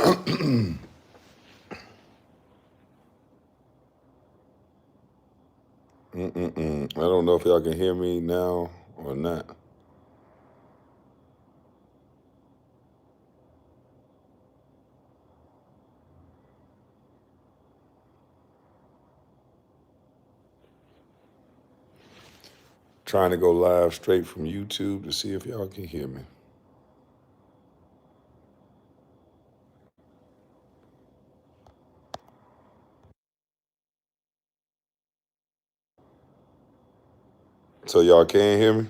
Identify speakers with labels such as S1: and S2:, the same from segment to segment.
S1: I don't know if y'all can hear me now or not. Trying to go live straight from YouTube to see if y'all can hear me. So y'all can hear me?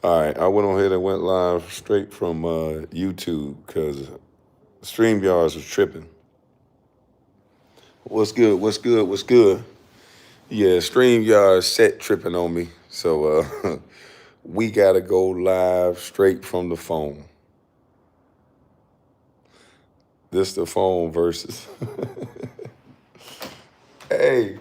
S1: All right, I went on ahead and went live straight from YouTube because StreamYards was tripping. What's good? What's good? What's good? Yeah, StreamYards set tripping on me. So we got to go live straight from the phone. This the phone versus. Hey,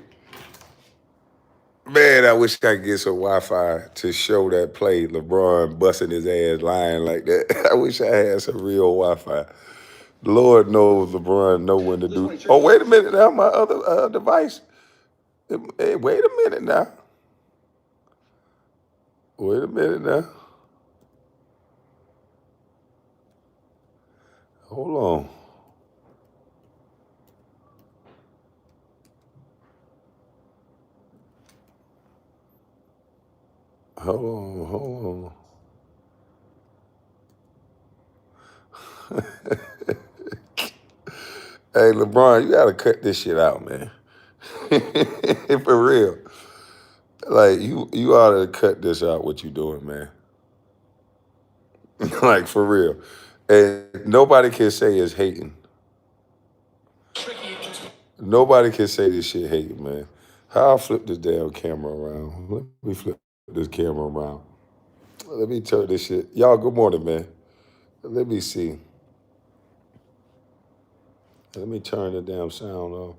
S1: man, I wish I could get some Wi-Fi to show that play. LeBron busting his ass lying like that. I wish I had some real Wi-Fi. Lord knows LeBron know when to do. Oh, wait a minute now, my other device. Hey, wait a minute now. Wait a minute now. Hold on. Hold on. Hey, LeBron, you gotta cut this shit out, man. For real. Like you ought to cut this out. What you doing, man? Like for real. And nobody can say it's hating. Nobody can say this shit hating, man. How I flip this damn camera around? Let me flip this camera around. Let me turn this shit. Y'all, good morning, man. Let me see. Let me turn the damn sound off.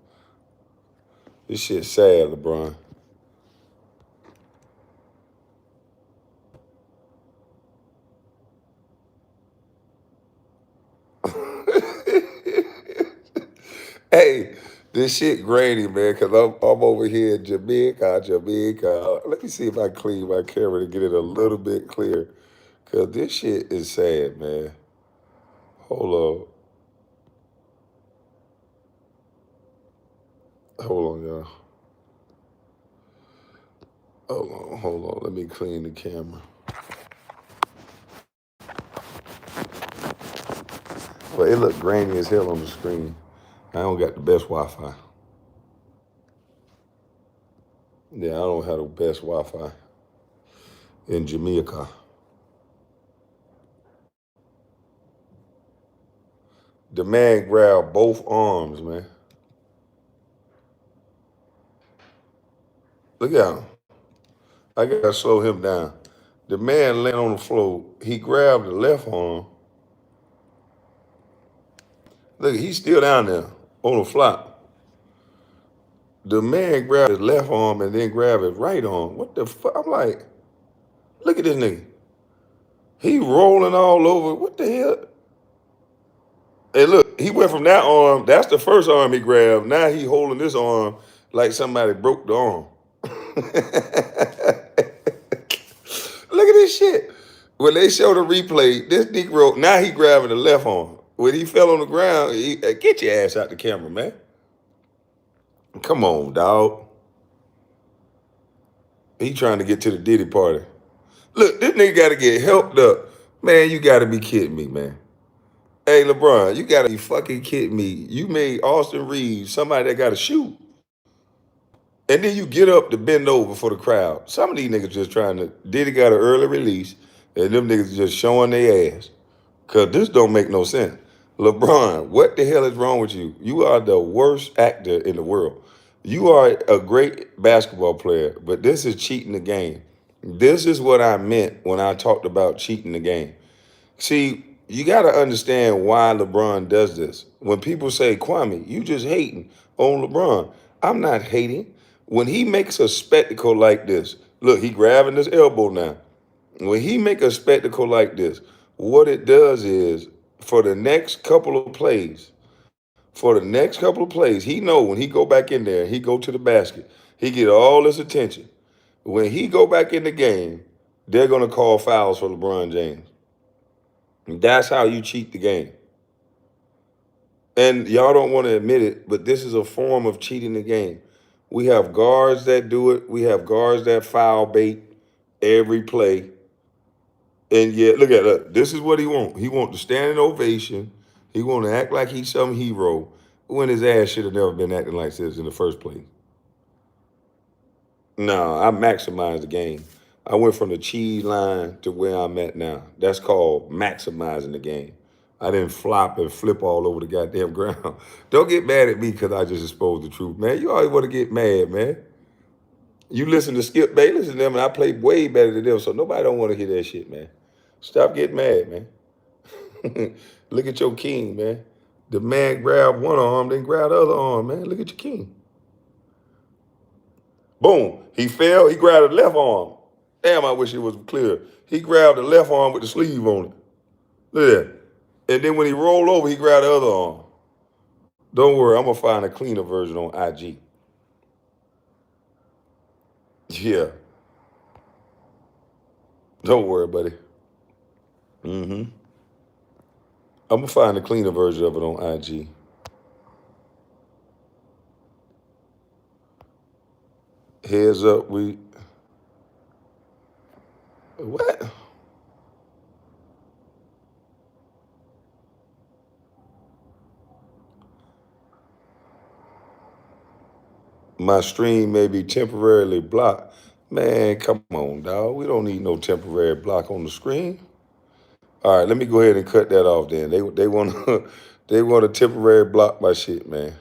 S1: This shit sad, LeBron. Hey, this shit grainy, man, because I'm over here in Jamaica. Let me see if I clean my camera to get it a little bit clear. Because this shit is sad, man. Hold on. Hold on, y'all. Hold on. Let me clean the camera. Well, it looked grainy as hell on the screen. I don't got the best Wi-Fi. Yeah, I don't have the best Wi-Fi in Jamaica. The man grabbed both arms, man. Look at him. I gotta slow him down. The man laying on the floor, he grabbed the left arm. Look, he's still down there on the flop. The man grabbed his left arm and then grabbed his right arm. What the fuck? I'm like, look at this nigga. He rolling all over. What the hell? Hey, look, he went from that arm. That's the first arm he grabbed. Now he holding this arm like somebody broke the arm. Look at this shit. When they show the replay, this Negro, now he grabbing the left arm. When he fell on the ground, get your ass out the camera, man. Come on, dog. He trying to get to the Diddy party. Look, this nigga got to get helped up. Man, you got to be kidding me, man. Hey, LeBron, you got to be fucking kidding me. You made Austin Reeves somebody that got to shoot. And then you get up to bend over for the crowd. Some of these niggas just trying to, Diddy got an early release, and them niggas just showing their ass. Because this don't make no sense. LeBron, what the hell is wrong with you? You are the worst actor in the world. You are a great basketball player, but this is cheating the game. This is what I meant when I talked about cheating the game. See, you got to understand why LeBron does this. When people say, Kwame, you just hating on LeBron. I'm not hating. When he makes a spectacle like this, look, he grabbing his elbow now. When he make a spectacle like this, what it does is for the next couple of plays, he know when he go back in there, he go to the basket, he get all this attention. When he go back in the game, they're gonna call fouls for LeBron James. And that's how you cheat the game. And y'all don't want to admit it, but this is a form of cheating the game. We have guards that do it. We have guards that foul bait every play. And yet, look at that. This is what he want. He want the standing ovation. He want to act like he's some hero when his ass should have never been acting like this in the first place. No, I maximized the game. I went from the cheese line to where I'm at now. That's called maximizing the game. I didn't flop and flip all over the goddamn ground. Don't get mad at me because I just exposed the truth, man. You always want to get mad, man. You listen to Skip Bayless and them, and I play way better than them, so nobody don't want to hear that shit, man. Stop getting mad, man. Look at your king, man. The man grabbed one arm, then grabbed the other arm, man. Look at your king. Boom. He fell. He grabbed the left arm. Damn, I wish it was clear. He grabbed the left arm with the sleeve on it. Look at that. And then when he rolled over, he grabbed the other arm. Don't worry, I'm going to find a cleaner version on IG. Yeah. Don't worry, buddy. I'm going to find a cleaner version of it on IG. Heads up, what? My stream may be temporarily blocked. Man, come on, dog. We don't need no temporary block on the screen. All right, let me go ahead and cut that off then. They want to they want to temporary block my shit, man.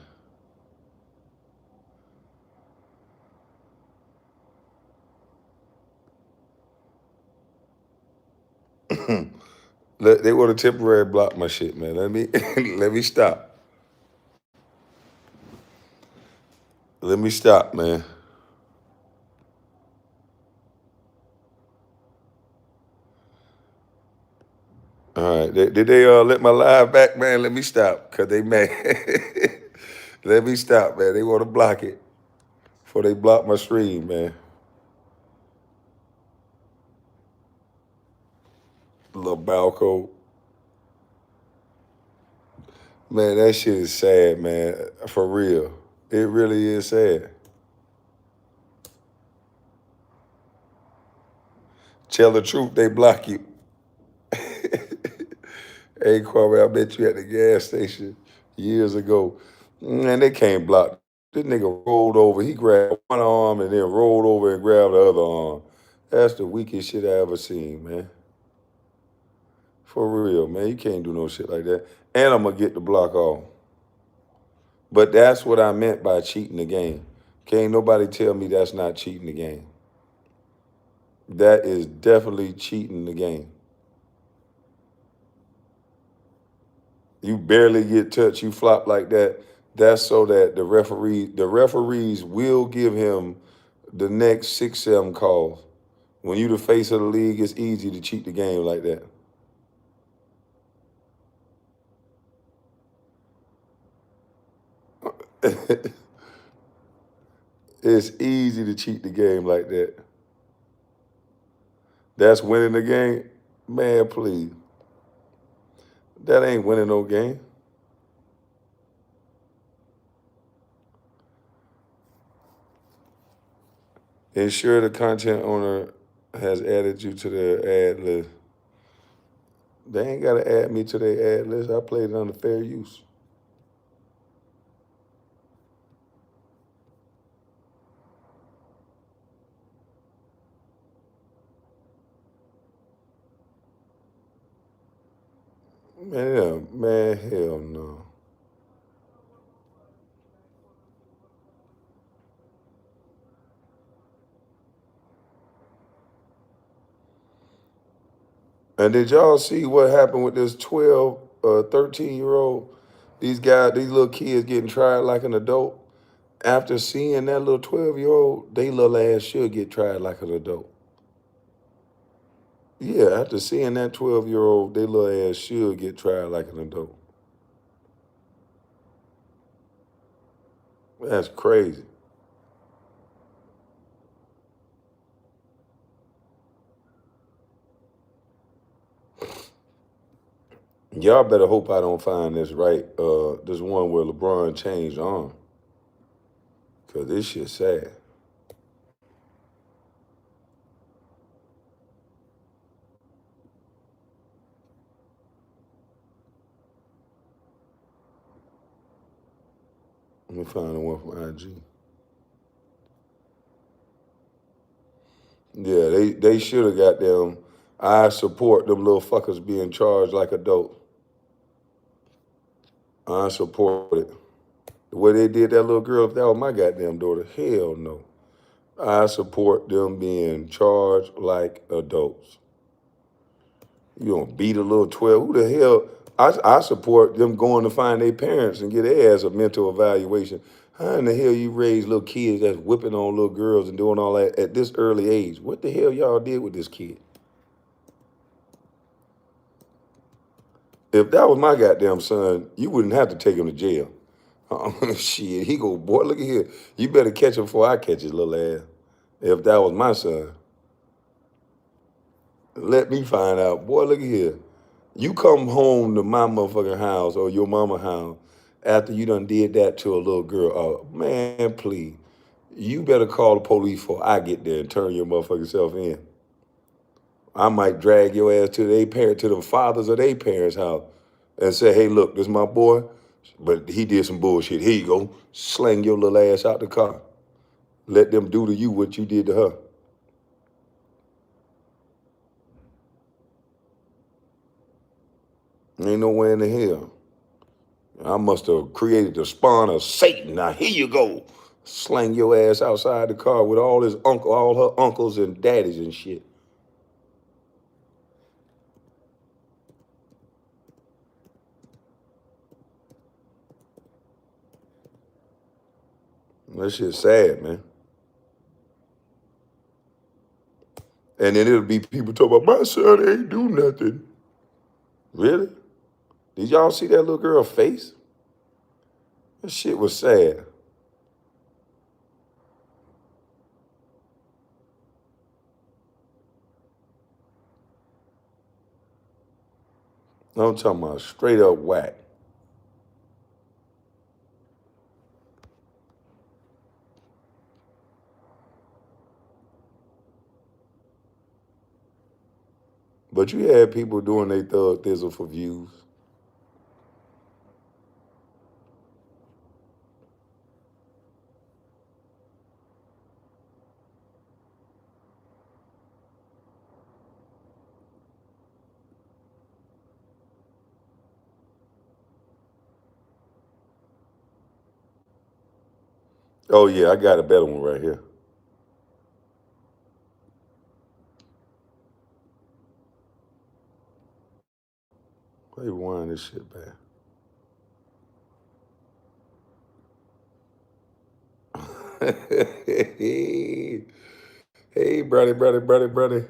S1: They want to temporary block my shit, man. Let me let me stop. Let me stop, man. All right. Did they let my live back, man? Let me stop, cause they mad. Let me stop, man. They want to block it before they block my stream, man. 𝐬𝐵𝐼𝐴. Man, that shit is sad, man. For real. It really is sad. Tell the truth, they block you. Hey, Kwame, I met you at the gas station years ago. Man, they can't block. This nigga rolled over. He grabbed one arm and then rolled over and grabbed the other arm. That's the weakest shit I ever seen, man. For real, man. You can't do no shit like that. And I'm going to get the block off. But that's what I meant by cheating the game. Can't nobody tell me that's not cheating the game. That is definitely cheating the game. You barely get touched, you flop like that. That's so that the referees will give him the next 6, 7 calls. When you the face of the league, it's easy to cheat the game like that. It's easy to cheat the game like that. That's winning the game? Man, please. That ain't winning no game. Ensure the content owner has added you to their ad list. They ain't got to add me to their ad list. I played it under fair use. Man, hell no. And did y'all see what happened with this 12, 13-year-old? These little kids getting tried like an adult. After seeing that little 12-year-old, they little ass should get tried like an adult. Yeah, after seeing that 12-year-old, they little ass should get tried like an adult. That's crazy. Y'all better hope I don't find this right. This one where LeBron changed arm. Cause this shit sad. Let me find the one from IG. Yeah, they should have got them. I support them little fuckers being charged like adults. I support it. The way they did that little girl, if that was my goddamn daughter, hell no. I support them being charged like adults. You don't beat a little 12. Who the hell? I support them going to find their parents and get their ass a mental evaluation. How in the hell you raise little kids that's whipping on little girls and doing all that at this early age? What the hell y'all did with this kid? If that was my goddamn son, you wouldn't have to take him to jail. Shit, he go, boy, look at here. You better catch him before I catch his little ass. If that was my son, let me find out. Boy, look at here. You come home to my motherfucking house or your mama house after you done did that to a little girl. Oh, man, please. You better call the police before I get there and turn your motherfucking self in. I might drag your ass to their parent, to the fathers of their parents' house and say, hey, look, this is my boy, but he did some bullshit. Here you go. Slang your little ass out the car. Let them do to you what you did to her. Ain't no way in the hell. I must have created the spawn of Satan. Now here you go. Slang your ass outside the car with all his uncle, all her uncles and daddies and shit. That shit's sad, man. And then it'll be people talking about my son ain't do nothing. Really? Did y'all see that little girl's face? That shit was sad. I'm talking about straight up whack. But you had people doing their thug thizzle for views. Oh yeah, I got a better one right here. Let me wind this shit back. Hey, brother.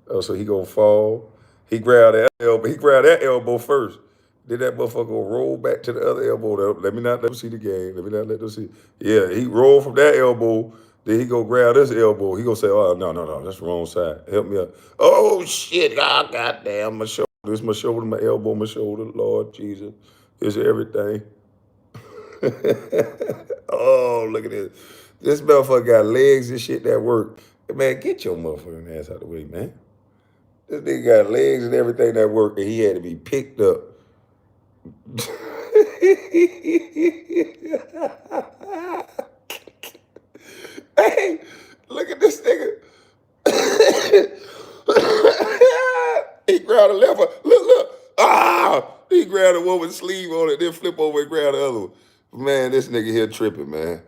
S1: Oh, so he gonna fall. He grabbed that elbow. He grabbed that elbow first. Then that motherfucker gonna roll back to the other elbow. Let me not let them see the game. Let me not let them see. Yeah, he rolled from that elbow. Then he gonna grab this elbow. He gonna say, "Oh no, that's the wrong side. Help me out." Oh shit! God, goddamn, my shoulder. This my shoulder, my elbow, my shoulder. Lord Jesus, it's everything. Oh, look at this. This motherfucker got legs and shit that work. Man, get your motherfucking ass out of the way, man. This nigga got legs and everything that work, and he had to be picked up. Hey, look at this nigga. He grabbed a left one. Look. Ah! He grabbed a woman's sleeve on it, then flip over and grab the other one. Man, this nigga here tripping, man.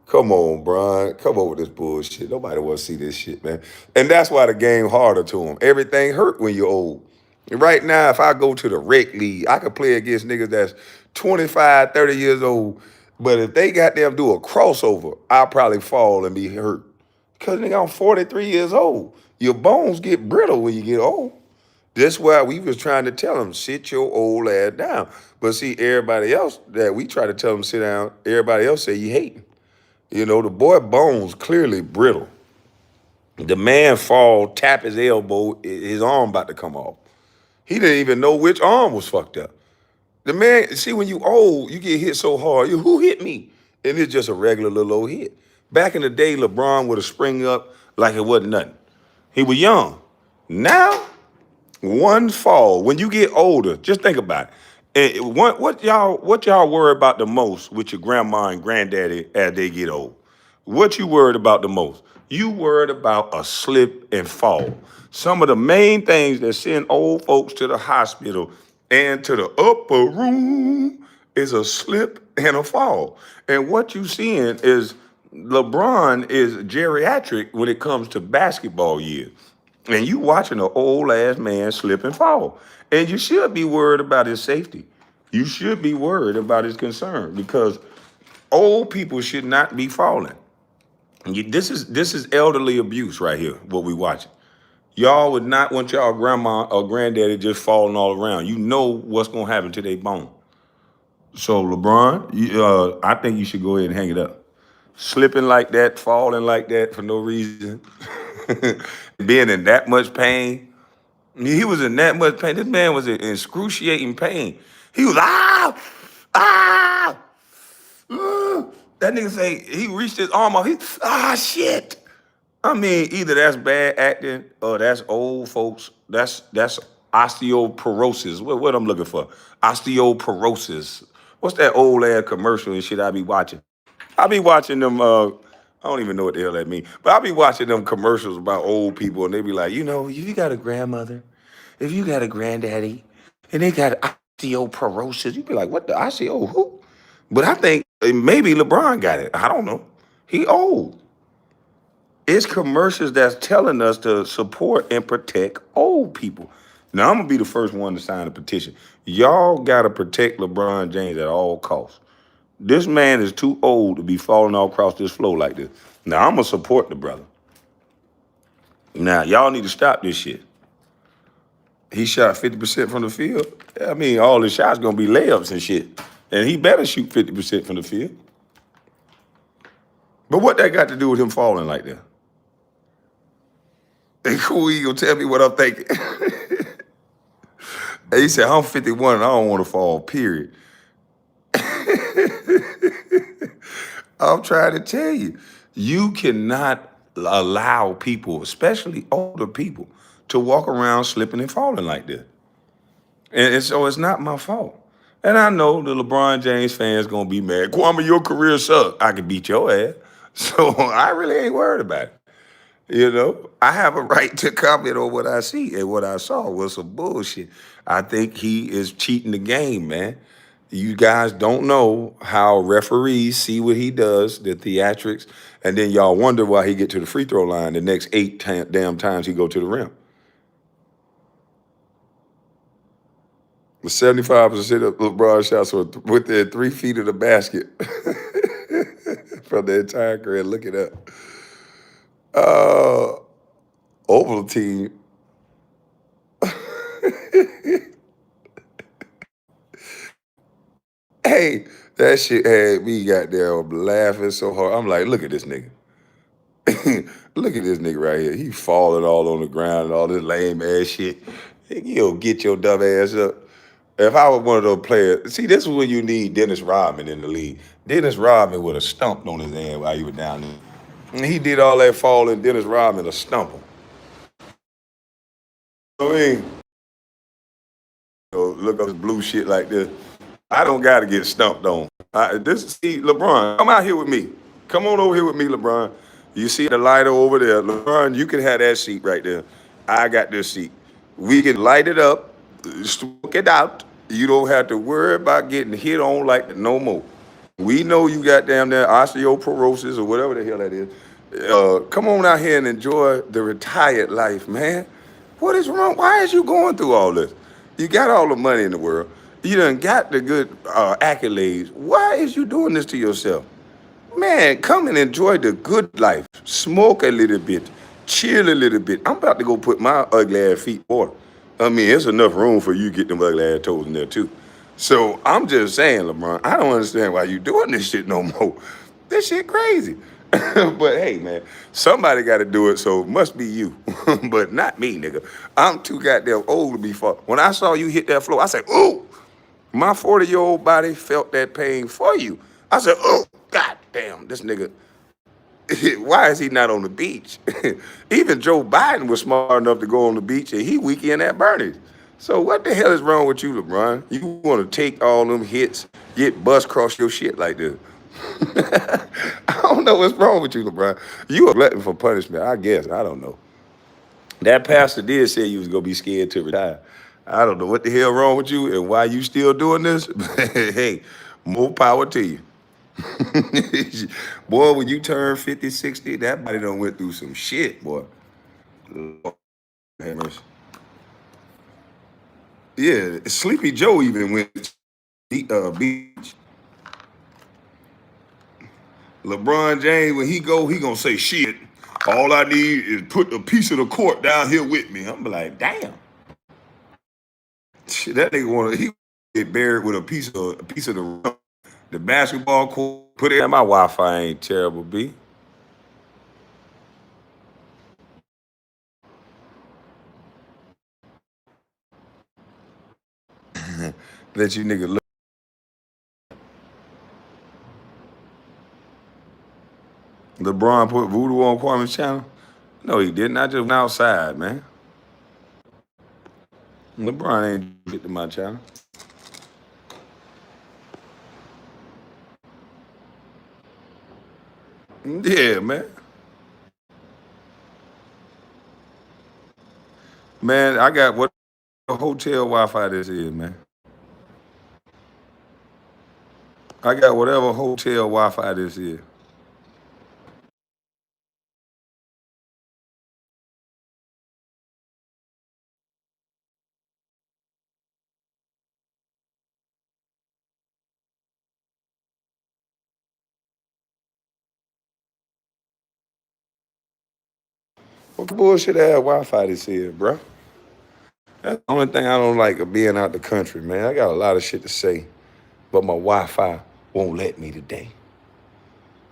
S1: Come on, Brian. Come on with this bullshit. Nobody want to see this shit, man. And that's why the game harder to him. Everything hurt when you're old. Right now, if I go to the rec league, I could play against niggas that's 25, 30 years old. But if they got them do a crossover, I'll probably fall and be hurt. Because nigga, I'm 43 years old. Your bones get brittle when you get old. That's why we was trying to tell them, sit your old ass down. But see, everybody else that we try to tell them sit down, everybody else say you hating. You know, the boy bones clearly brittle. The man fall, tap his elbow, his arm about to come off. He didn't even know which arm was fucked up. The man, see, when you old, you get hit so hard. Who hit me? And it's just a regular little old hit. Back in the day, LeBron would have spring up like it wasn't nothing. He was young. Now, one fall. When you get older, just think about it. What y'all worry about the most with your grandma and granddaddy as they get old? What you worried about the most? You worried about a slip and fall. Some of the main things that send old folks to the hospital and to the upper room is a slip and a fall. And what you seeing is LeBron is geriatric when it comes to basketball years. And you watching an old ass man slip and fall. And you should be worried about his safety. You should be worried about his concern because old people should not be falling. This is elderly abuse right here, what we watching. Y'all would not want y'all grandma or granddaddy just falling all around. You know what's gonna happen to their bone. So LeBron, I think you should go ahead and hang it up. Slipping like that, falling like that for no reason, being in that much pain. He was in that much pain. This man was in excruciating pain. He was ah. That nigga say he reached his arm off. Shit. I mean, either that's bad acting or that's old folks. That's osteoporosis. What I'm looking for? Osteoporosis. What's that old ass commercial and shit I be watching? I be watching them. I don't even know what the hell that means, but I be watching them commercials about old people, and they be like, you know, if you got a grandmother, if you got a granddaddy, and they got osteoporosis, you be like, what the osteo who? But I think maybe LeBron got it. I don't know. He old. It's commercials that's telling us to support and protect old people. Now, I'm going to be the first one to sign a petition. Y'all got to protect LeBron James at all costs. This man is too old to be falling all across this floor like this. Now, I'm going to support the brother. Now, y'all need to stop this shit. He shot 50% from the field. I mean, all his shots going to be layups and shit. And he better shoot 50% from the field. But what that got to do with him falling like that? Hey, cool, you gonna tell me what I'm thinking? And he said, I'm 51 and I don't want to fall, period. I'm trying to tell you, you cannot allow people, especially older people, to walk around slipping and falling like this. And so it's not my fault. And I know the LeBron James fans gonna be mad. Kwame, your career sucked. I can beat your ass. So I really ain't worried about it. You know, I have a right to comment on what I see, and what I saw was some bullshit. I think he is cheating the game, man. You guys don't know how referees see what he does, the theatrics, and then y'all wonder why he get to the free throw line the next 8 damn times he go to the rim. The 75% of LeBron shots were within 3 feet of the basket from the entire career. Look it up. Oval team. Hey, that shit had me goddamn laughing so hard. I'm like, look at this nigga. Look at this nigga right here. He falling all on the ground and all this lame ass shit. You'll get your dumb ass up. If I was one of those players, see, this is when you need Dennis Rodman in the league. Dennis Rodman would have stumped on his ass while you were down there. And he did all that falling, Dennis Rodman to stump him. I mean, look up this blue shit like this. I don't got to get stumped on. See, LeBron, come out here with me. Come on over here with me, LeBron. You see the lighter over there. LeBron, you can have that seat right there. I got this seat. We can light it up, smoke it out. You don't have to worry about getting hit on like no more. We know you got damn there osteoporosis or whatever the hell that is. Come on out here and enjoy the retired life, man. What is wrong? Why is you going through all this? You got all the money in the world. You done got the good accolades. Why is you doing this to yourself? Man, come and enjoy the good life. Smoke a little bit. chill a little bit. I'm about to go put my ugly ass feet in water. I mean, there's enough room for you to get them ugly ass toes in there too. So I'm just saying, LeBron, I don't understand why you doing this shit no more. This shit crazy. But hey, man, somebody got to do it, so it must be you, but not me, nigga. I'm too goddamn old to be fucked. When I saw you hit that floor, I said, ooh, my 40-year-old body felt that pain for you. I said, oh, goddamn, this nigga, why is he not on the beach? Even Joe Biden was smart enough to go on the beach, and he weekend at Bernie's. So what the hell is wrong with you, LeBron? You want to take all them hits, get bust across your shit like this? I don't know what's wrong with you, LeBron. You a glutton for punishment, I guess. I don't know. That pastor did say you was gonna be scared to retire. I don't know what the hell wrong with you and why you still doing this. Hey, more power to you. Boy, when you turn 50, 60, that body done went through some shit, boy. Lord have mercy. Yeah, Sleepy Joe even went to the beach. LeBron James, when he go, he gonna say, shit, all I need is put a piece of the court down here with me. I'm like, damn. Shit, that nigga he get buried with a piece of the basketball court. Put it in my Wi-Fi ain't terrible, B. Let you nigga look. LeBron put voodoo on Kwame's channel? No, he didn't. I just went outside, man. LeBron ain't get to my channel. Yeah, man. Man, I got what hotel Wi-Fi this is, man. I got whatever hotel Wi-Fi this is. What bullshit ass Wi-Fi this is, bro? That's the only thing I don't like of being out the country, man. I got a lot of shit to say, but my Wi-Fi won't let me today.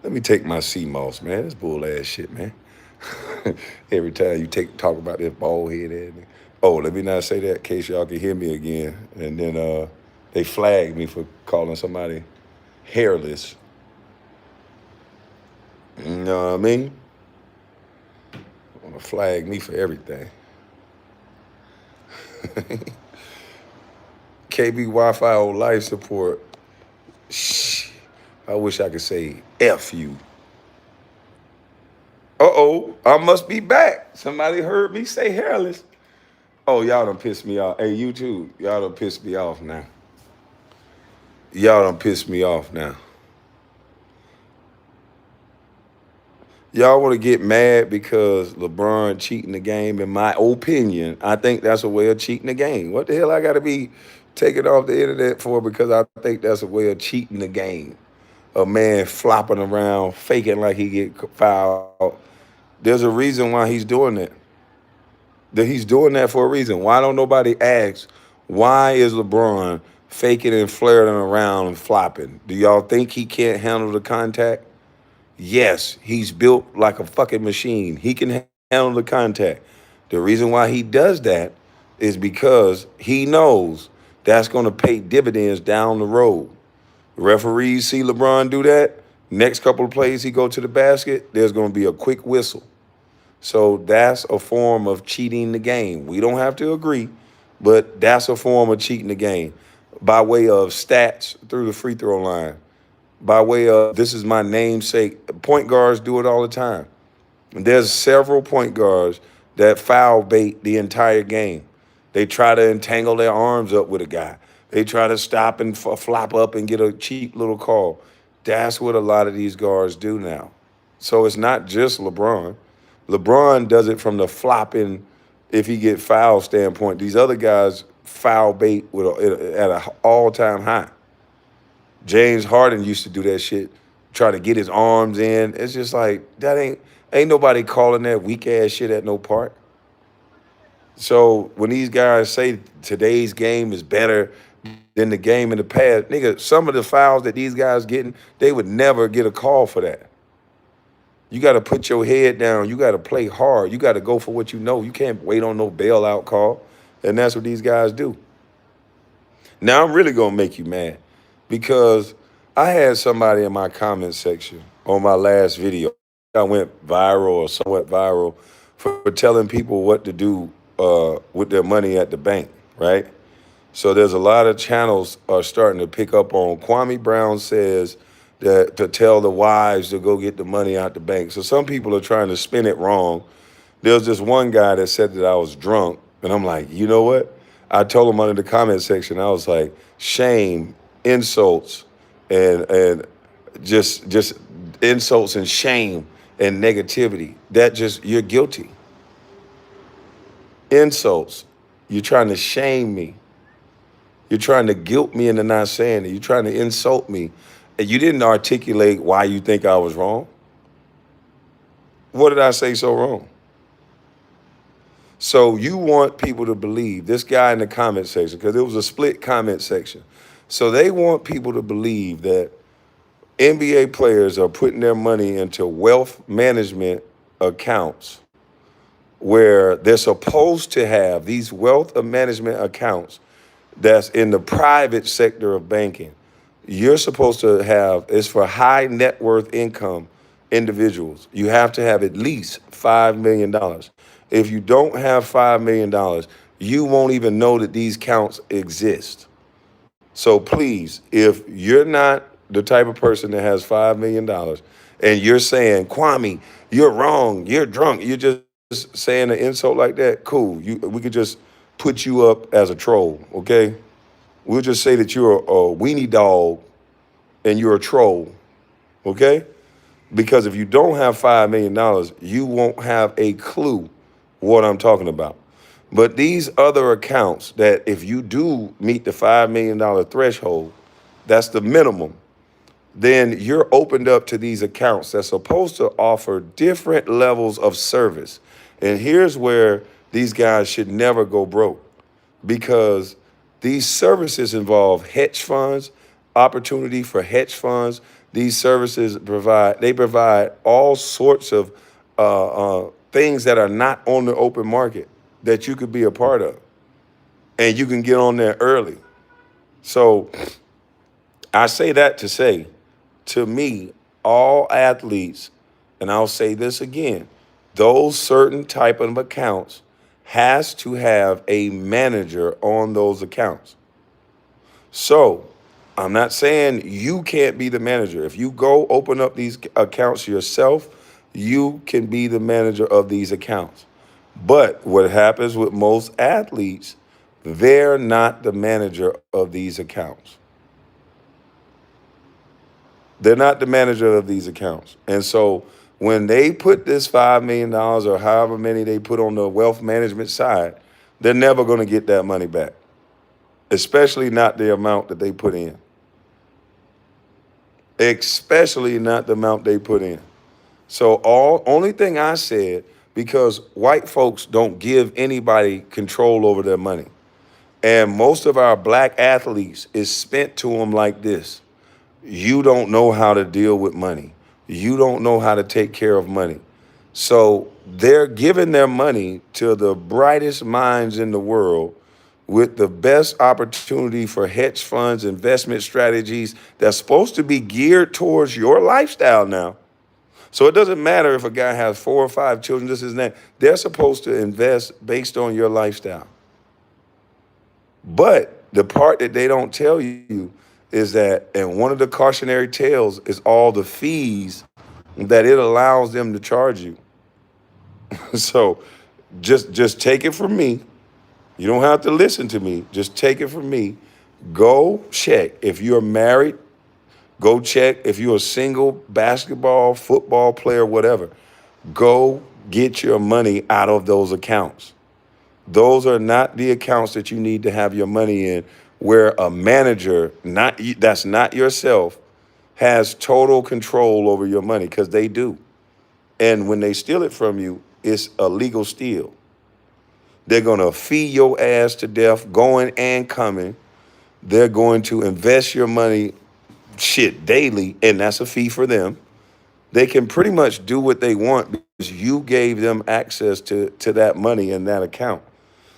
S1: Let me take my CMOS, man. That's bull ass shit, man. Every time you talk about this bald head ass nigga. Oh, let me not say that in case y'all can hear me again. And then they flagged me for calling somebody hairless. You know what I mean? Wanna flag me for everything. KB Wi-Fi on life support. Shh. I wish I could say F you. Uh-oh, I must be back. Somebody heard me say hairless. Oh, y'all done pissed me off. Hey, you too. Y'all done pissed me off now. Y'all done pissed me off now. Y'all want to get mad because LeBron cheating the game? In my opinion, I think that's a way of cheating the game. What the hell I got to be taken off the internet for because I think that's a way of cheating the game? A man flopping around, faking like he get fouled. There's a reason why he's doing that. That he's doing that for a reason. Why don't nobody ask, why is LeBron faking and flirting around and flopping? Do y'all think he can't handle the contact? Yes, he's built like a fucking machine. He can handle the contact. The reason why he does that is because he knows that's going to pay dividends down the road. Referees see LeBron do that. Next couple of plays he go to the basket, there's going to be a quick whistle. So that's a form of cheating the game. We don't have to agree, but that's a form of cheating the game by way of stats through the free throw line, by way of this is my namesake. Point guards do it all the time. And there's several point guards that foul bait the entire game. They try to entangle their arms up with a guy. They try to stop and flop up and get a cheap little call. That's what a lot of these guards do now. So it's not just LeBron. LeBron does it from the flopping, if he get foul standpoint. These other guys foul bait at an all-time high. James Harden used to do that shit. try to get his arms in. It's just like, that ain't nobody calling that weak ass shit at no part. So when these guys say today's game is better than the game in the past, nigga, some of the fouls that these guys getting, they would never get a call for that. You got to put your head down. You got to play hard. You got to go for what you know. You can't wait on no bailout call. And that's what these guys do. Now I'm really going to make you mad because I had somebody in my comment section on my last video. I went viral or somewhat viral for telling people what to do with their money at the bank, right? So there's a lot of channels are starting to pick up on Kwame Brown says that to tell the wives to go get the money out the bank. So some people are trying to spin it wrong. There's this one guy that said that I was drunk, and I'm like, you know what? I told him under the comment section, I was like, shame, insults, and just insults and shame and negativity. That just, you're guilty. Insults. You're trying to shame me. You're trying to guilt me into not saying it. You're trying to insult me. And you didn't articulate why you think I was wrong. What did I say so wrong? So you want people to believe, this guy in the comment section, because it was a split comment section. So they want people to believe that NBA players are putting their money into wealth management accounts where they're supposed to have these wealth management accounts that's in the private sector of banking. You're supposed to have, it's for high net worth income individuals. You have to have at least $5 million. If you don't have $5 million, you won't even know that these accounts exist. So please, if you're not the type of person that has $5 million and you're saying, Kwame, you're wrong, you're drunk, you're just saying an insult like that, cool. We could just put you up as a troll, okay? We'll just say that you're a weenie dog and you're a troll, okay? Because if you don't have $5 million, you won't have a clue what I'm talking about. But these other accounts that if you do meet the $5 million threshold, that's the minimum, then you're opened up to these accounts that's supposed to offer different levels of service. And here's where these guys should never go broke, because these services involve hedge funds, opportunity for hedge funds. These services provide all sorts of things that are not on the open market that you could be a part of. And you can get on there early. So I say that to say, to me, all athletes, and I'll say this again, those certain type of accounts has to have a manager on those accounts. So I'm not saying you can't be the manager. If you go open up these accounts yourself, you can be the manager of these accounts. But what happens with most athletes, they're not the manager of these accounts. They're not the manager of these accounts. And so when they put this $5 million or however many they put on the wealth management side, they're never going to get that money back, especially not the amount that they put in. Especially not the amount they put in. So only thing I said, because white folks don't give anybody control over their money. And most of our black athletes is spent to them like this. You don't know how to deal with money. You don't know how to take care of money. So they're giving their money to the brightest minds in the world with the best opportunity for hedge funds, investment strategies that's supposed to be geared towards your lifestyle now. So it doesn't matter if a guy has 4 or 5 children, this is that. They're supposed to invest based on your lifestyle. But the part that they don't tell you is that, and one of the cautionary tales is all the fees that it allows them to charge you. So just take it from me. You don't have to listen to me. Just take it from me. Go check. If you're married, go check. If you're a single basketball, football player, whatever, go get your money out of those accounts. Those are not the accounts that you need to have your money in, where a manager, that's not yourself, has total control over your money, because they do. And when they steal it from you, it's a legal steal. They're going to feed your ass to death, going and coming. They're going to invest your money daily, and that's a fee for them. They can pretty much do what they want because you gave them access to that money in that account.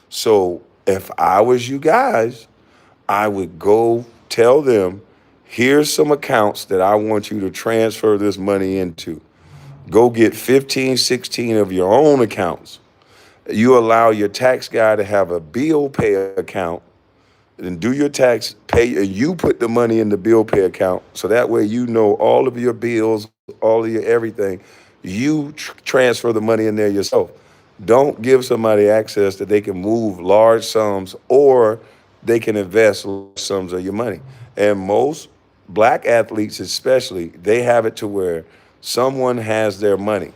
S1: So if I was you guys, I would go tell them, here's some accounts that I want you to transfer this money into. Go get 15, 16 of your own accounts. You allow your tax guy to have a bill pay account and do your tax pay, and you put the money in the bill pay account. So that way, you know all of your bills, all of your everything. You transfer the money in there yourself. Don't give somebody access that they can move large sums, or they can invest large sums of your money. And most black athletes especially, they have it to where someone has their money.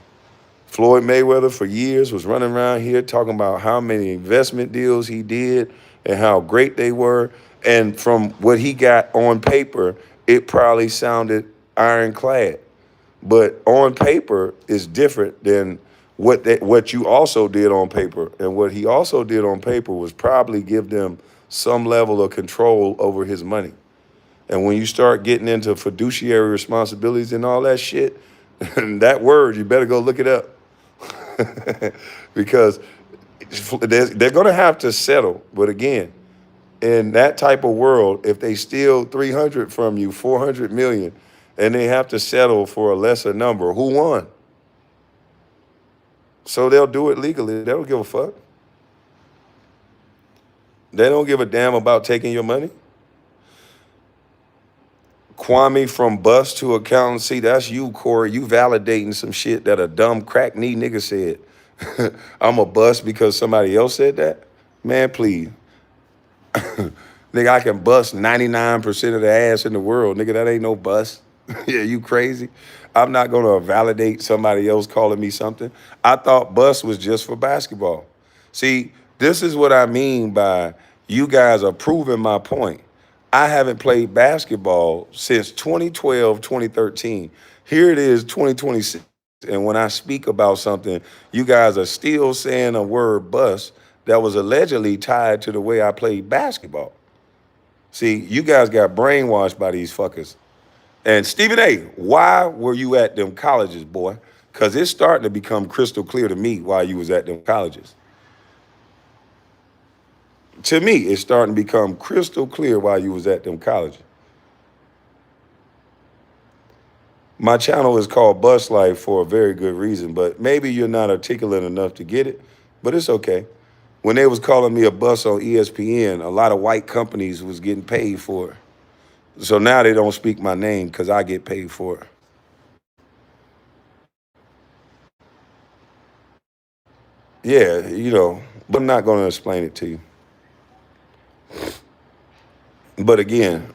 S1: Floyd Mayweather for years was running around here talking about how many investment deals he did and how great they were. And from what he got on paper, it probably sounded ironclad. But on paper is different than what you also did on paper. And what he also did on paper was probably give them some level of control over his money. And when you start getting into fiduciary responsibilities and all that shit, that word, you better go look it up. Because they're going to have to settle. But again, in that type of world, if they steal 300 from you, 400 million, and they have to settle for a lesser number, who won? So they'll do it legally. They don't give a fuck. They don't give a damn about taking your money. Kwame from bust to accountancy, that's you, Corey. You validating some shit that a dumb crack knee nigga said. I'm a bust because somebody else said that? Man, please. Nigga, I can bust 99% of the ass in the world. Nigga, that ain't no bust. Yeah, you crazy? I'm not going to validate somebody else calling me something. I thought bust was just for basketball. See, this is what I mean by you guys are proving my point. I haven't played basketball since 2012, 2013. Here it is, 2026. And when I speak about something, you guys are still saying a word bust that was allegedly tied to the way I played basketball. See, you guys got brainwashed by these fuckers. And Stephen A., why were you at them colleges, boy? Because it's starting to become crystal clear to me why you was at them colleges. To me, it's starting to become crystal clear why you was at them colleges. My channel is called Bustlife for a very good reason, but maybe you're not articulate enough to get it, but it's okay. When they was calling me a bust on ESPN, a lot of white companies was getting paid for it. So now they don't speak my name because I get paid for it. Yeah, but I'm not going to explain it to you. But again,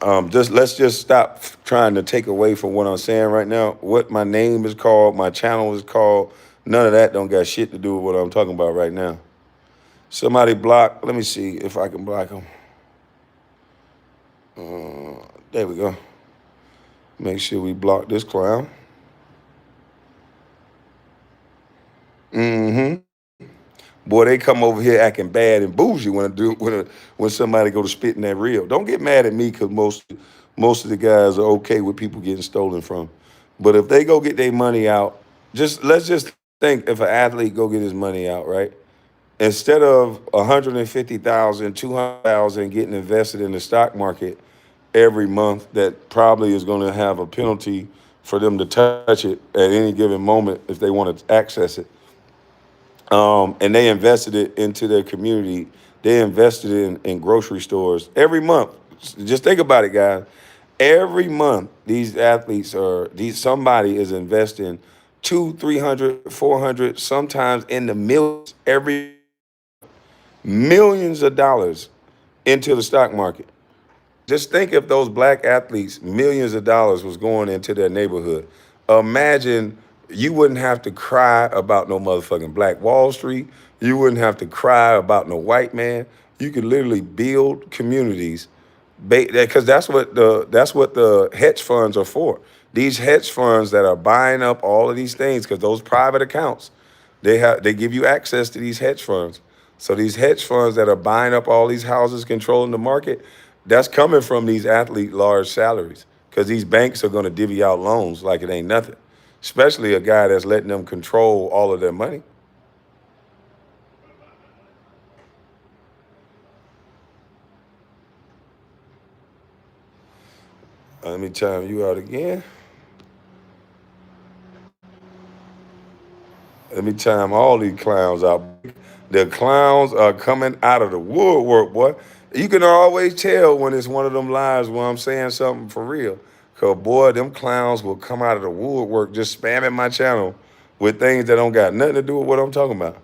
S1: let's just stop trying to take away from what I'm saying right now. What my name is called, my channel is called, none of that don't got shit to do with what I'm talking about right now. Somebody block, let me see if I can block them. There we go. Make sure we block this clown. Boy, they come over here acting bad and bougie when somebody go to spit in that reel. Don't get mad at me because most of the guys are okay with people getting stolen from. But if they go get their money out, let's just think if an athlete go get his money out, right? Instead of 150,000, 200,000 getting invested in the stock market every month, that probably is going to have a penalty for them to touch it at any given moment if they want to access it. And they invested it into their community. They invested it in grocery stores every month. Just think about it, guys. Every month, these athletes somebody is investing 200, 300, 400, sometimes in the millions of dollars into the stock market. Just think if those black athletes, millions of dollars was going into their neighborhood. Imagine you wouldn't have to cry about no motherfucking Black Wall Street. You wouldn't have to cry about no white man. You could literally build communities Because that's what the hedge funds are for. These hedge funds that are buying up all of these things, because those private accounts, they give you access to these hedge funds. So these hedge funds that are buying up all these houses, controlling the market, that's coming from these athlete large salaries. Because these banks are going to divvy out loans like it ain't nothing. Especially a guy that's letting them control all of their money. Let me time you out again. Let me time all these clowns out. The clowns are coming out of the woodwork, boy. You can always tell when it's one of them lives where I'm saying something for real. Cause boy, them clowns will come out of the woodwork just spamming my channel with things that don't got nothing to do with what I'm talking about.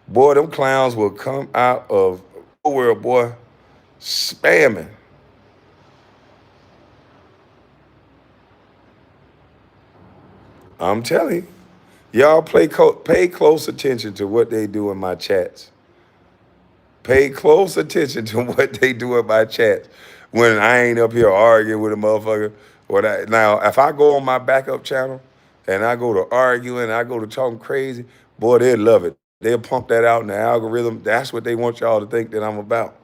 S1: Boy, them clowns will come out of nowhere, boy, spamming. I'm telling you. Y'all pay close attention to what they do in my chats. Pay close attention to what they do in my chats when I ain't up here arguing with a motherfucker. Now, if I go on my backup channel and I go to arguing, I go to talking crazy, boy, they'll love it. They'll pump that out in the algorithm. That's what they want y'all to think that I'm about.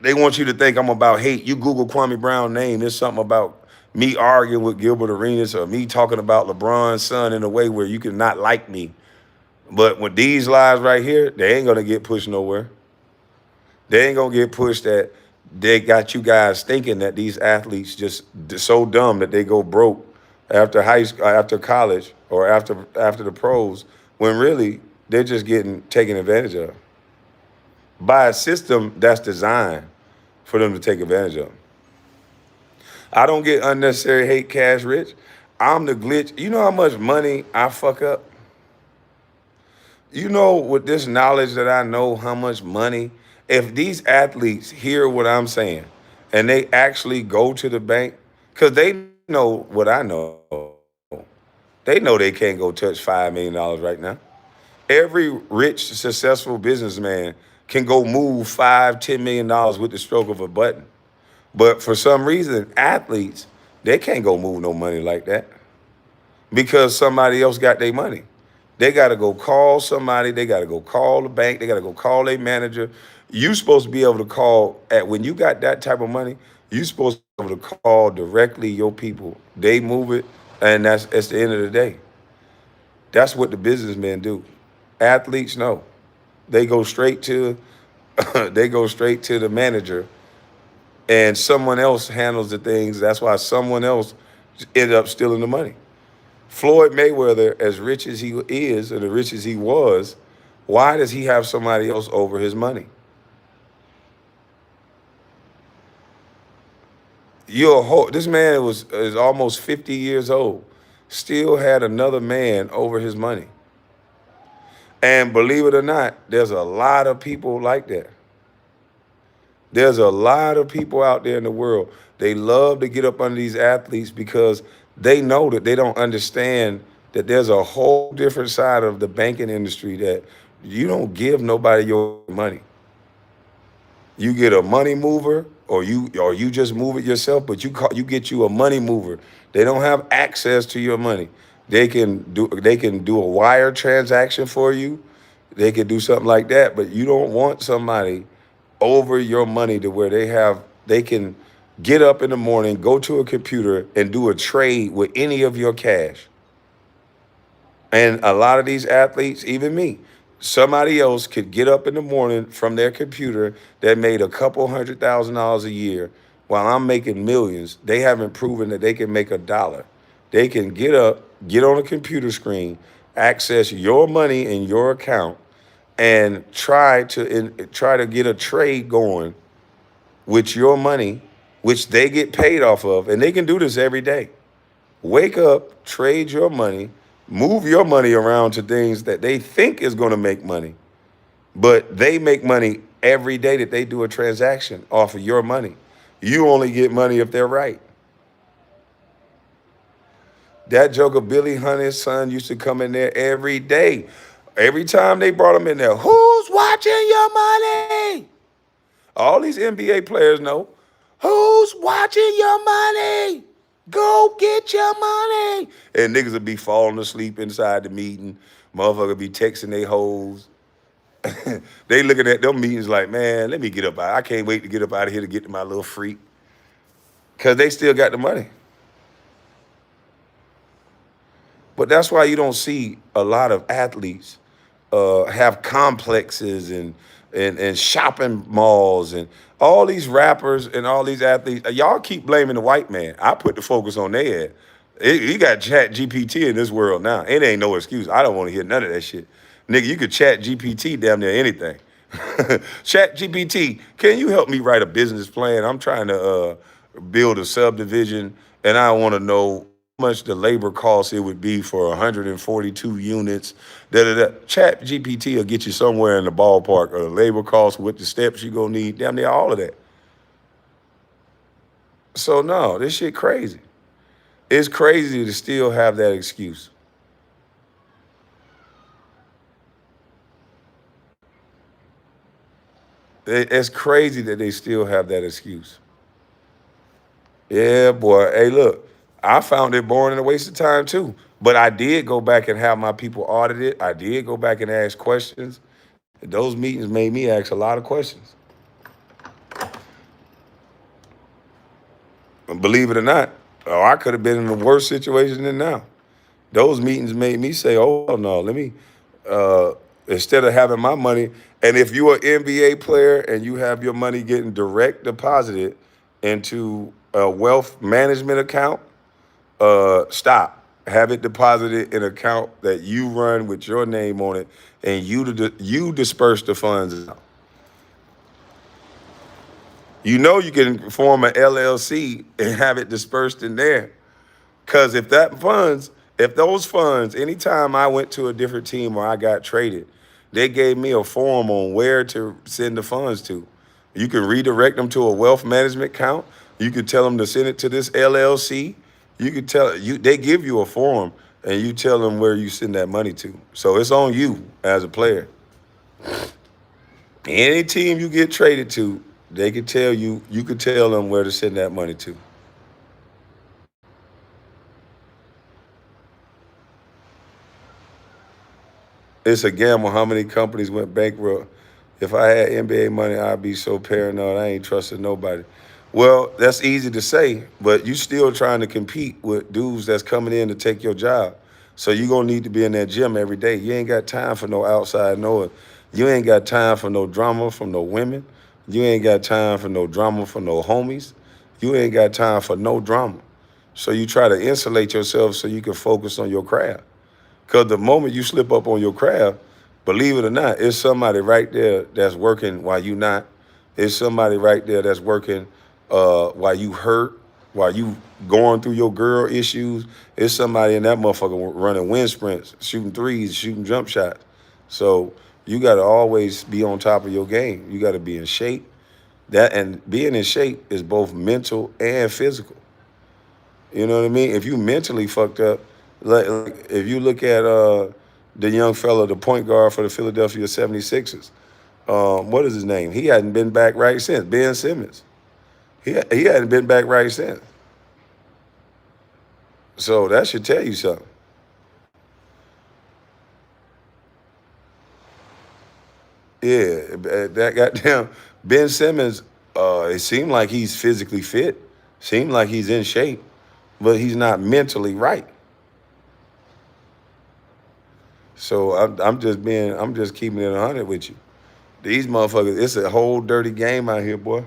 S1: They want you to think I'm about hate. You Google Kwame Brown name, there's something about me arguing with Gilbert Arenas or me talking about LeBron's son in a way where you can not like me. But with these lies right here, they ain't gonna get pushed nowhere. They ain't gonna get pushed that they got you guys thinking that these athletes just so dumb that they go broke after high school, after college, or after the pros, when really they're just getting taken advantage of by a system that's designed for them to take advantage of. I don't get unnecessary hate cash rich. I'm the glitch. You know how much money I fuck up? You know, with this knowledge that I know how much money, if these athletes hear what I'm saying and they actually go to the bank, because they know what I know, they know they can't go touch $5 million right now. Every rich, successful businessman can go move $5, $10 million with the stroke of a button. But for some reason, athletes, they can't go move no money like that because somebody else got their money. They got to go call somebody. They got to go call the bank. They got to go call their manager. You supposed to be able to call when you got that type of money, you supposed to be able to call directly your people. They move it, and that's the end of the day. That's what the businessmen do. Athletes know. They go straight to they go straight to the manager, and someone else handles the things. That's why someone else ended up stealing the money. Floyd Mayweather, as rich as he is and as rich as he was, why does he have somebody else over his money? This man is almost 50 years old, still had another man over his money. And believe it or not, there's a lot of people like that. There's a lot of people out there in the world. They love to get up under these athletes because they know that they don't understand that there's a whole different side of the banking industry that you don't give nobody your money. You get a money mover, or you just move it yourself, but you get you a money mover. They don't have access to your money. They can do a wire transaction for you. They can do something like that, but you don't want somebody over your money to where they can get up in the morning, go to a computer and do a trade with any of your cash. And a lot of these athletes, even me, somebody else could get up in the morning from their computer that made a couple $100,000 a year while I'm making millions. They haven't proven that they can make a dollar. They can get up, get on a computer screen, access your money in your account, and try to get a trade going with your money, which they get paid off of. And they can do this every day. Wake up, trade your money, move your money around to things that they think is going to make money. But they make money every day that they do a transaction off of your money. You only get money if they're right. That joker, Billy Hunter's son, used to come in there every day. Every time they brought him in there, who's watching your money? All these NBA players know, who's watching your money? Go get your money. And niggas would be falling asleep inside the meeting. Motherfucker be texting they hoes. They looking at them meetings like, man, let me get up out. I can't wait to get up out of here to get to my little freak. Because they still got the money. But that's why you don't see a lot of athletes have complexes and shopping malls and all these rappers and all these athletes. Y'all keep blaming the white man. I put the focus on their head. You got chat GPT in this world now. It ain't no excuse. I don't want to hear none of that shit. Nigga, you could chat GPT damn near anything. Chat GPT, can you help me write a business plan? I'm trying to build a subdivision and I want to know how much the labor cost it would be for 142 units. Chat GPT will get you somewhere in the ballpark of the labor cost, what the steps you're gonna need, damn near all of that. So no, this shit crazy. It's crazy to still have that excuse. It's crazy that they still have that excuse. Yeah, boy. Hey, look, I found it boring and a waste of time too. But I did go back and have my people audit it. I did go back and ask questions. And those meetings made me ask a lot of questions. And believe it or not, I could have been in a worse situation than now. Those meetings made me say, oh, no, let me, instead of having my money, and if you're an NBA player and you have your money getting direct deposited into a wealth management account, stop. Have it deposited in an account that you run with your name on it, and you disperse the funds out. You know you can form an LLC and have it dispersed in there. Because if those funds, anytime I went to a different team or I got traded, they gave me a form on where to send the funds to. You can redirect them to a wealth management account. You can tell them to send it to this LLC. You can they give you a form and you tell them where you send that money to. So it's on you as a player. Any team you get traded to, they can tell you can tell them where to send that money to. It's a gamble how many companies went bankrupt. If I had NBA money, I'd be so paranoid. I ain't trusting nobody. Well, that's easy to say, but you still trying to compete with dudes that's coming in to take your job. So you're going to need to be in that gym every day. You ain't got time for no outside noise. You ain't got time for no drama from no women. You ain't got time for no drama from no homies. You ain't got time for no drama. So you try to insulate yourself so you can focus on your craft. Because the moment you slip up on your craft, believe it or not, it's somebody right there that's working while you not. It's somebody right there that's working while you hurt, while you going through your girl issues. It's somebody in that motherfucker running wind sprints, shooting threes, shooting jump shots. So you got to always be on top of your game. You got to be in shape. And being in shape is both mental and physical. You know what I mean? If you mentally fucked up, like if you look at the young fella, the point guard for the Philadelphia 76ers, what is his name? He hadn't been back right since. Ben Simmons. He hadn't been back right since. So that should tell you something. Yeah, that goddamn Ben Simmons, it seemed like he's physically fit, seemed like he's in shape, but he's not mentally right. So I'm just keeping it 100 with you. These motherfuckers, it's a whole dirty game out here, boy.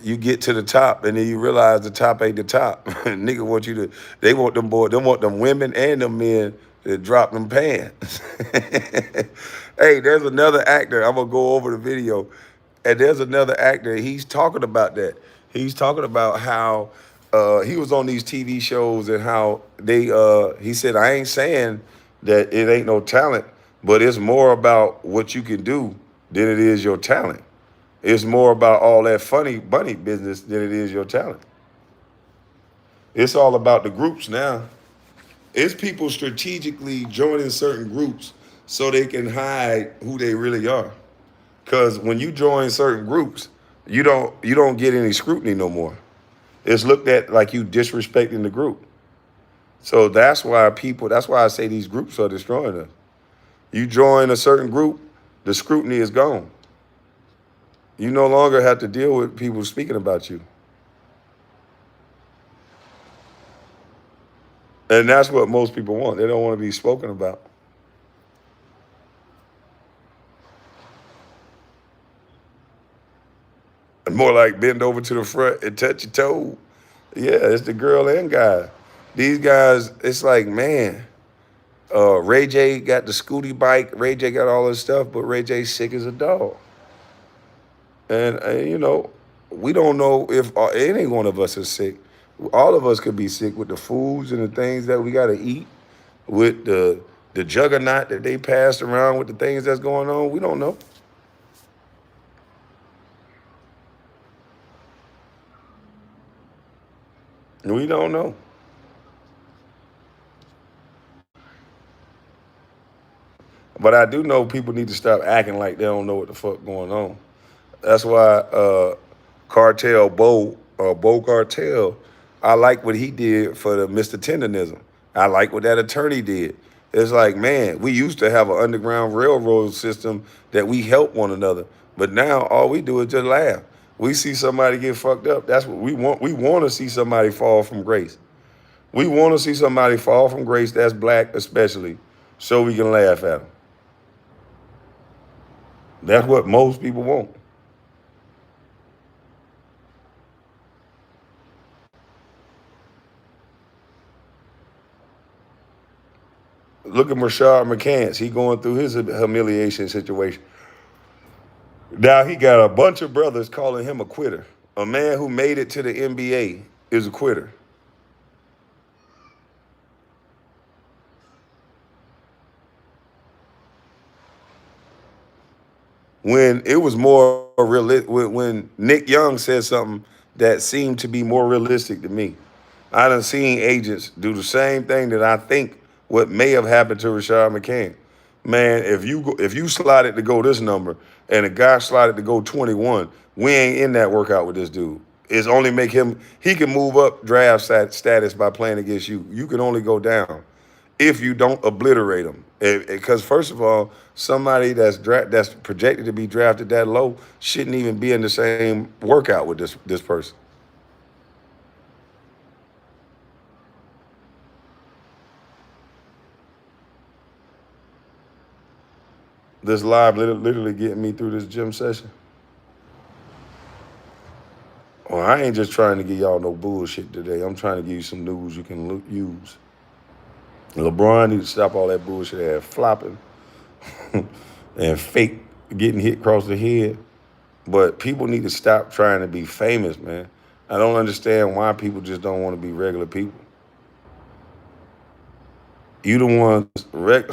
S1: You get to the top and then you realize the top ain't the top. Nigga want you to, they want them women and them men to drop them pants. Hey, there's another actor, I'm gonna go over the video, and there's another actor, he's talking about that. He's talking about how he was on these TV shows and how he said, I ain't saying that it ain't no talent, but it's more about what you can do than it is your talent. It's more about all that funny bunny business than it is your talent. It's all about the groups now. It's people strategically joining certain groups so they can hide who they really are. Because when you join certain groups, you don't get any scrutiny no more. It's looked at like you disrespecting the group. So that's why I say these groups are destroying us. You join a certain group, the scrutiny is gone. You no longer have to deal with people speaking about you. And that's what most people want. They don't want to be spoken about. And more like bend over to the front and touch your toe. Yeah, it's the girl and guy. These guys, it's like, man, Ray J got the scooty bike. Ray J got all this stuff, but Ray J sick as a dog. And you know, we don't know if any one of us is sick. All of us could be sick with the foods and the things that we got to eat, with the juggernaut that they passed around with the things that's going on. We don't know. We don't know. But I do know people need to stop acting like they don't know what the fuck going on. That's why Bo Cartel, I like what he did for the Mr. Tenderism. I like what that attorney did. It's like, man, we used to have an underground railroad system that we help one another. But now all we do is just laugh. We see somebody get fucked up. That's what we want. We want to see somebody fall from grace. We want to see somebody fall from grace that's black especially, so we can laugh at them. That's what most people want. Look at Rashard McCants. He going through his humiliation situation. Now he got a bunch of brothers calling him a quitter. A man who made it to the NBA is a quitter. When it was more realistic, when Nick Young said something that seemed to be more realistic to me. I done seen agents do the same thing that I think what may have happened to Rashard McCants. Man, if you slotted to go this number and a guy slotted to go 21, we ain't in that workout with this dude. It's only make him, he can move up draft status by playing against you. You can only go down if you don't obliterate them. Because first of all, somebody that's projected to be drafted that low shouldn't even be in the same workout with this person. This live literally getting me through this gym session. Well, I ain't just trying to give y'all no bullshit today. I'm trying to give you some news you can use. LeBron needs to stop all that bullshit ass flopping and fake getting hit across the head. But people need to stop trying to be famous, man. I don't understand why people just don't want to be regular people. You the ones,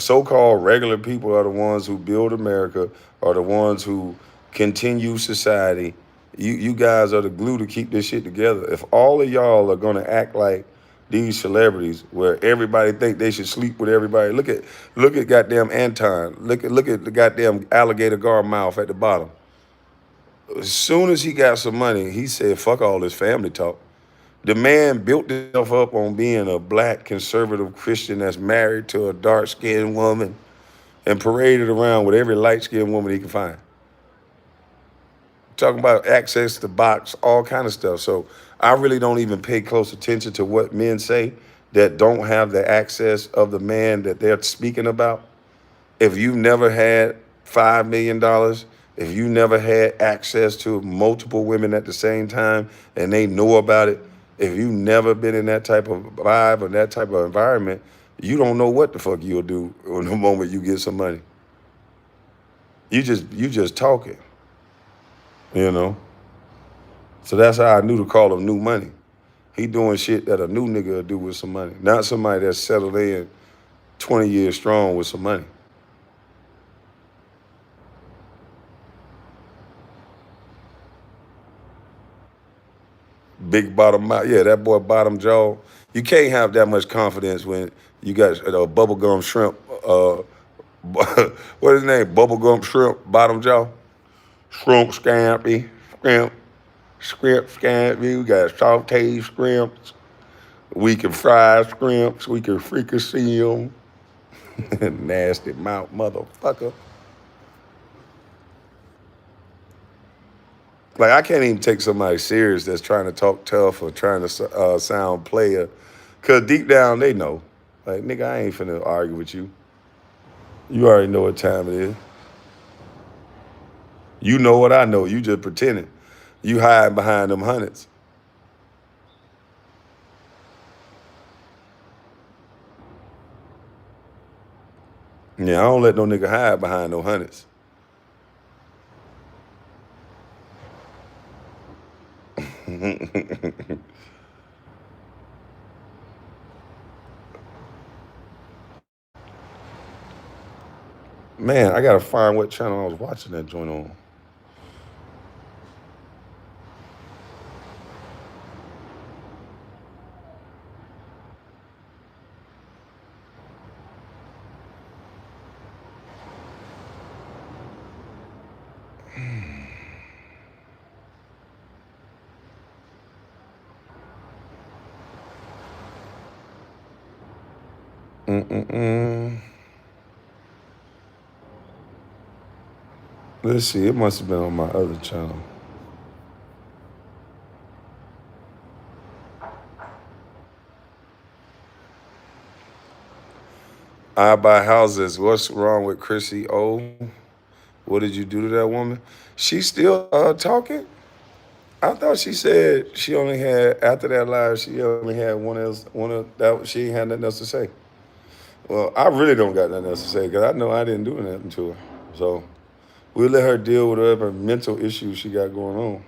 S1: so-called regular people are the ones who build America, are the ones who continue society. You guys are the glue to keep this shit together. If all of y'all are gonna act like these celebrities, where everybody think they should sleep with everybody, look at goddamn Anton. Look at the goddamn alligator guard mouth at the bottom. As soon as he got some money, he said, "Fuck all this family talk." The man built himself up on being a black conservative Christian that's married to a dark-skinned woman and paraded around with every light-skinned woman he can find. Talking about access to box, all kind of stuff. So I really don't even pay close attention to what men say that don't have the access of the man that they're speaking about. If you've never had $5 million, if you never had access to multiple women at the same time and they know about it, if you've never been in that type of vibe or that type of environment, you don't know what the fuck you'll do in the moment you get some money. You just talking, you know. So that's how I knew to call him new money. He doing shit that a new nigga would do with some money, not somebody that's settled in 20 years strong with some money. Big bottom mouth. Yeah, that boy bottom jaw. You can't have that much confidence when you got a bubblegum shrimp What his name? Bubblegum shrimp, bottom jaw. Shrimp scampi, shrimp scampi. We got sauteed shrimps. We can fry shrimps. We can fricassee them. Nasty mouth motherfucker. Like, I can't even take somebody serious that's trying to talk tough or trying to sound player. Because deep down, they know. Like, nigga, I ain't finna argue with you. You already know what time it is. You know what I know. You just pretending. You hide behind them hundreds. Yeah, I don't let no nigga hide behind no hundreds. Man, I gotta find what channel I was watching that joint on. Mm-mm-mm. Let's see, it must have been on my other channel. I buy houses. What's wrong with Chrissy O? What did you do to that woman? She's still talking? I thought she said she only had, after that live, she only had one of that, she ain't had nothing else to say. Well, I really don't got nothing else to say because I know I didn't do nothing to her. So we'll let her deal with whatever mental issues she got going on.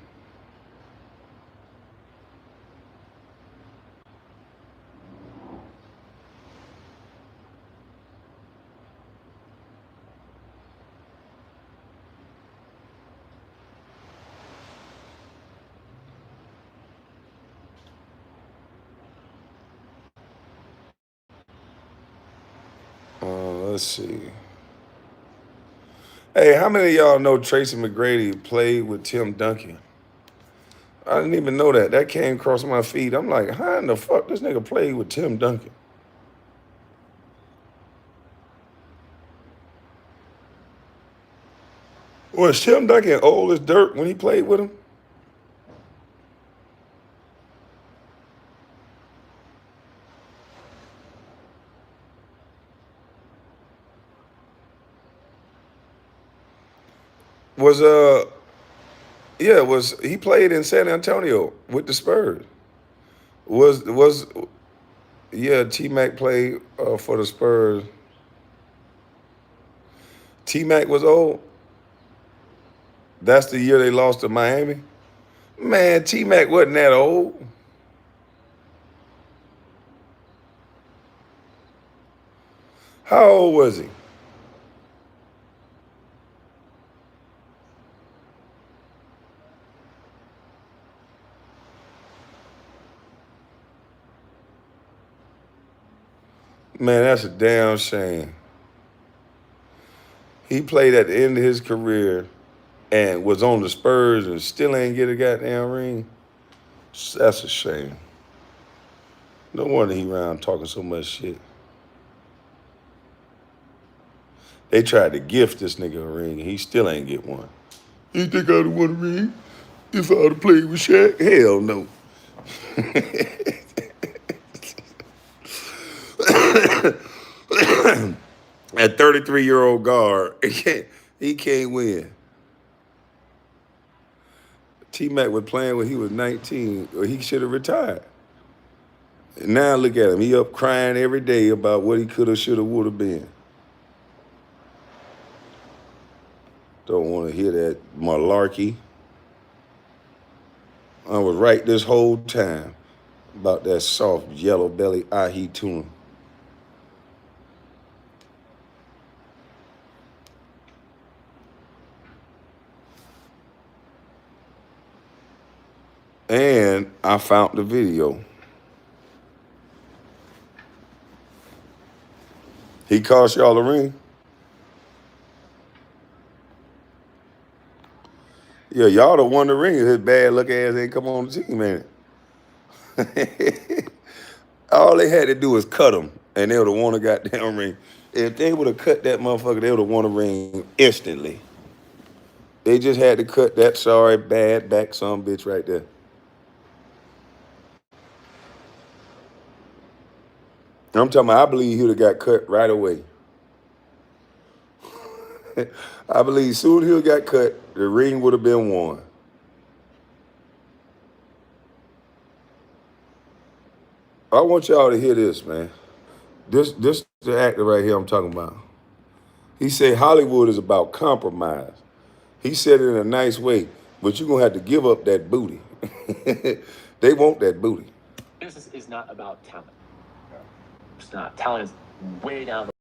S1: Let's see. Hey, how many of y'all know Tracy McGrady played with Tim Duncan? I didn't even know that. That came across my feed. I'm like, how in the fuck this nigga played with Tim Duncan? Was Tim Duncan old as dirt when he played with him? Was yeah, was he played in San Antonio with the Spurs? Was yeah, T Mac played for the Spurs. T Mac was old. That's the year they lost to Miami. Man, T Mac wasn't that old. How old was he? Man, that's a damn shame. He played at the end of his career and was on the Spurs and still ain't get a goddamn ring. That's a shame. No wonder he around talking so much shit. They tried to gift this nigga a ring and he still ain't get one. You think I'd have won a ring if I'd have played with Shaq? Hell no. At 33-year-old guard, he can't win. T Mac was playing when he was 19, or he should have retired. And now look at him. He up crying every day about what he could have, should have, would have been. Don't want to hear that malarkey. I was right this whole time about that soft yellow belly ahi tuna. And I found the video. He cost y'all a ring? Yeah, y'all the won the ring. His bad luck ass ain't come on the team, man. All they had to do was cut him, and they would have won a goddamn ring. If they would have cut that motherfucker, they would have won a ring instantly. They just had to cut that sorry, bad back some bitch right there. I'm talking about, I believe he would have got cut right away. I believe soon he got cut, the ring would have been won. I want y'all to hear this, man. This the actor right here I'm talking about. He said Hollywood is about compromise. He said it in a nice way, but you're gonna have to give up that booty. They want that booty.
S2: Business is not about talent. It's not. Talent is way down the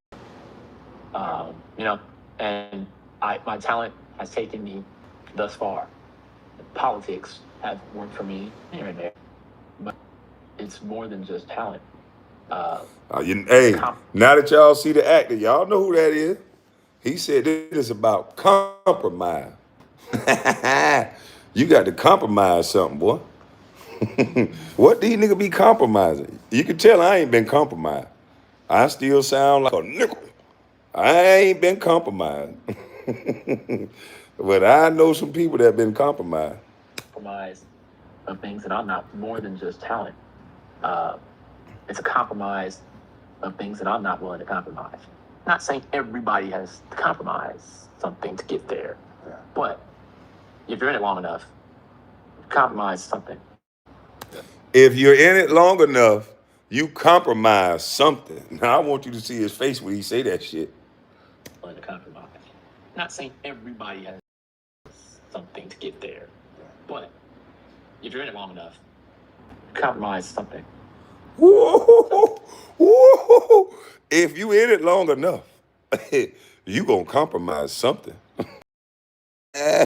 S2: and my talent has taken me thus far. Politics have worked for me here and there, but it's more than just talent.
S1: Hey, now that y'all see the actor, y'all know who that is. He said it is about compromise. You got to compromise something, boy. What these niggas be compromising? You can tell I ain't been compromised. I still sound like a nickel. I ain't been compromised. But I know some people that been compromised.
S2: Compromise of things that I'm not, more than just talent. It's a compromise of things that I'm not willing to compromise. Not saying everybody has to compromise something to get there, but if you're in it long enough, compromise something.
S1: If you're in it long enough, you compromise something. Now I want you to see his face when he say that shit.
S2: Willing to compromise. Not saying everybody has something to get there, but if you're in it long enough, compromise something.
S1: Woo, woo. If you in it long enough, you gonna compromise something.